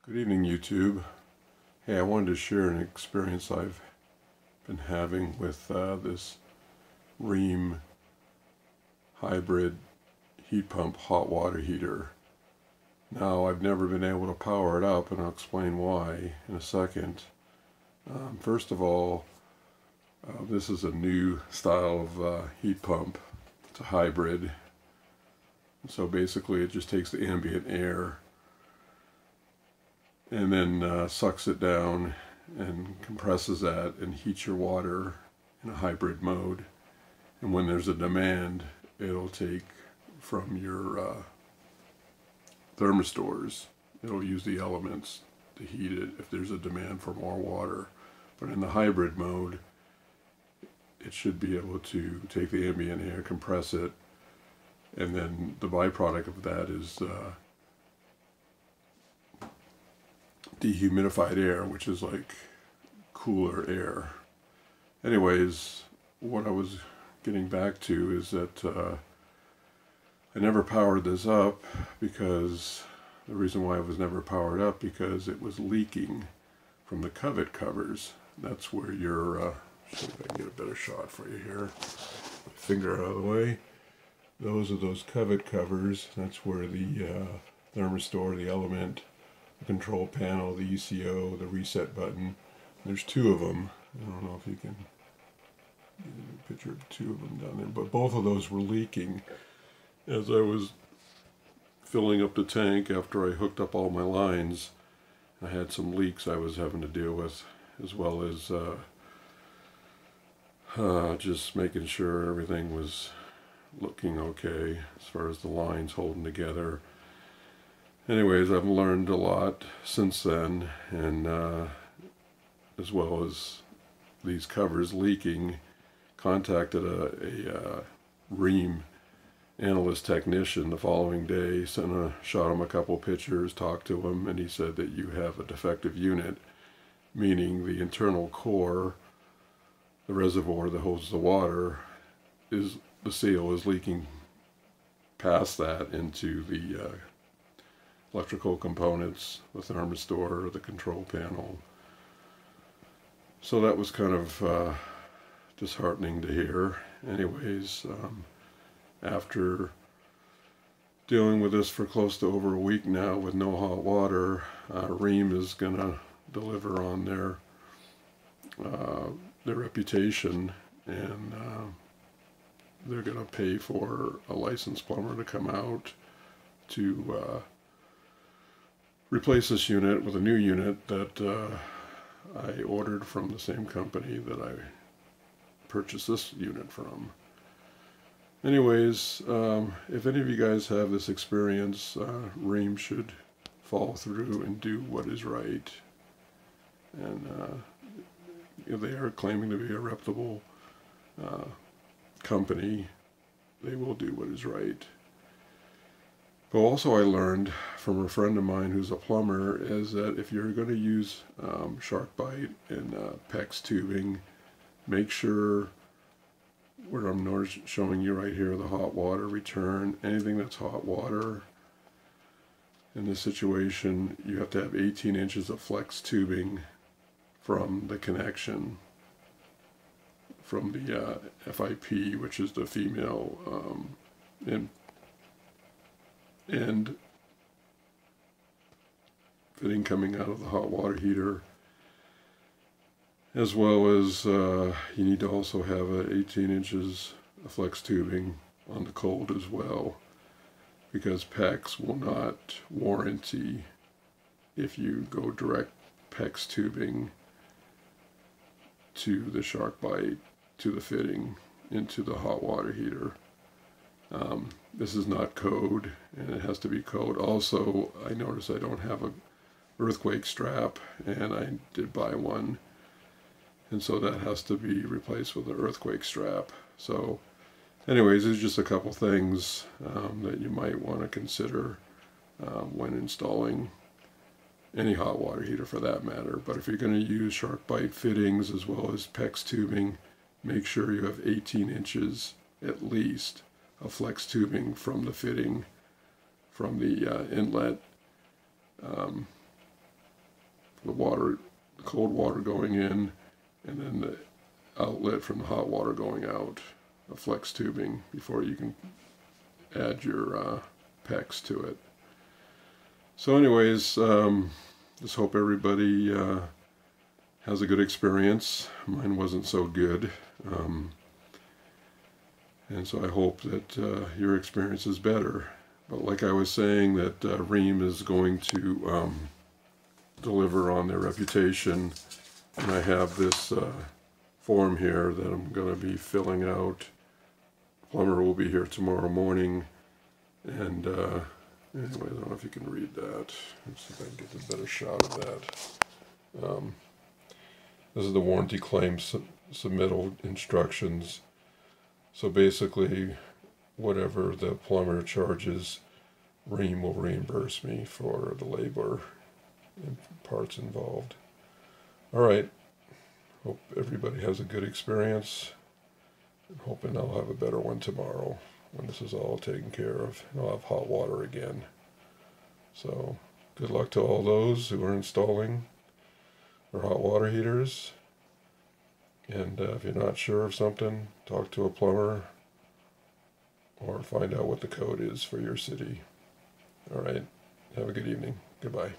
Good evening, YouTube. Hey, I wanted to share an experience I've been having with this Rheem hybrid heat pump hot water heater. Now, I've never been able to power it up, and I'll explain why in a second. First of all, this is a new style of heat pump. It's a hybrid. So basically, it just takes the ambient air and then sucks it down and compresses that and heats your water in a hybrid mode. And when there's a demand, it'll take from your thermistors. It'll use the elements to heat it if there's a demand for more water. But in the hybrid mode, it should be able to take the ambient air, compress it, and then the byproduct of that is dehumidified air, which is like cooler air. Anyways, what I was getting back to is that I never powered this up because the reason why it was never powered up because it was leaking from the covet covers. That's where your see if I can get a better shot for you here. Finger out of the way. Those are those covet covers. That's where the thermistor, the element, the control panel, the ECO, the reset button. There's two of them. I don't know if you can get a picture of two of them down there, but both of those were leaking as I was filling up the tank after I hooked up all my lines. I had some leaks I was having to deal with, as well as just making sure everything was looking okay as far as the lines holding together. Anyways, I've learned a lot since then, and as well as these covers leaking, contacted a Rheem analyst technician the following day, shot him a couple pictures, talked to him, and he said that you have a defective unit, meaning the internal core, the reservoir that holds the water, the seal is leaking past that into the electrical components, the thermistor, the control panel. So that was kind of disheartening to hear. Anyways, after dealing with this for close to over a week now with no hot water, Rheem is going to deliver on their reputation, and they're going to pay for a licensed plumber to come out to replace this unit with a new unit that I ordered from the same company that I purchased this unit from. Anyways, if any of you guys have this experience, Rheem should follow through and do what is right. And if they are claiming to be a reputable company, they will do what is right. But also I learned from a friend of mine who's a plumber is that if you're going to use shark bite and PEX tubing, make sure, what I'm showing you right here, the hot water return, anything that's hot water, in this situation you have to have 18 inches of flex tubing from the connection, from the FIP, which is the female and fitting coming out of the hot water heater, as well as you need to also have 18 inches of flex tubing on the cold as well, because PEX will not warranty if you go direct PEX tubing to the shark bite, to the fitting into the hot water heater. This is not code, and it has to be code. Also, I noticed I don't have a earthquake strap, and I did buy one, and so that has to be replaced with an earthquake strap. So anyways, there's just a couple things that you might want to consider when installing any hot water heater for that matter. But if you're going to use shark bite fittings as well as PEX tubing, make sure you have 18 inches at least of flex tubing from the fitting, from the inlet the cold water going in, and then the outlet from the hot water going out, a flex tubing, before you can add your PEX to it. So anyways, just hope everybody has a good experience. Mine wasn't so good. And so I hope that your experience is better. But like I was saying, that Rheem is going to deliver on their reputation. And I have this form here that I'm going to be filling out. The plumber will be here tomorrow morning. And anyway, I don't know if you can read that. Let's see if I can get a better shot of that. This is the warranty claim submittal instructions. So basically, whatever the plumber charges, Rheem will reimburse me for the labor and parts involved. Alright, hope everybody has a good experience. I'm hoping I'll have a better one tomorrow when this is all taken care of, and I'll have hot water again. So, good luck to all those who are installing their hot water heaters. And if you're not sure of something, talk to a plumber or find out what the code is for your city. All right, have a good evening. Goodbye.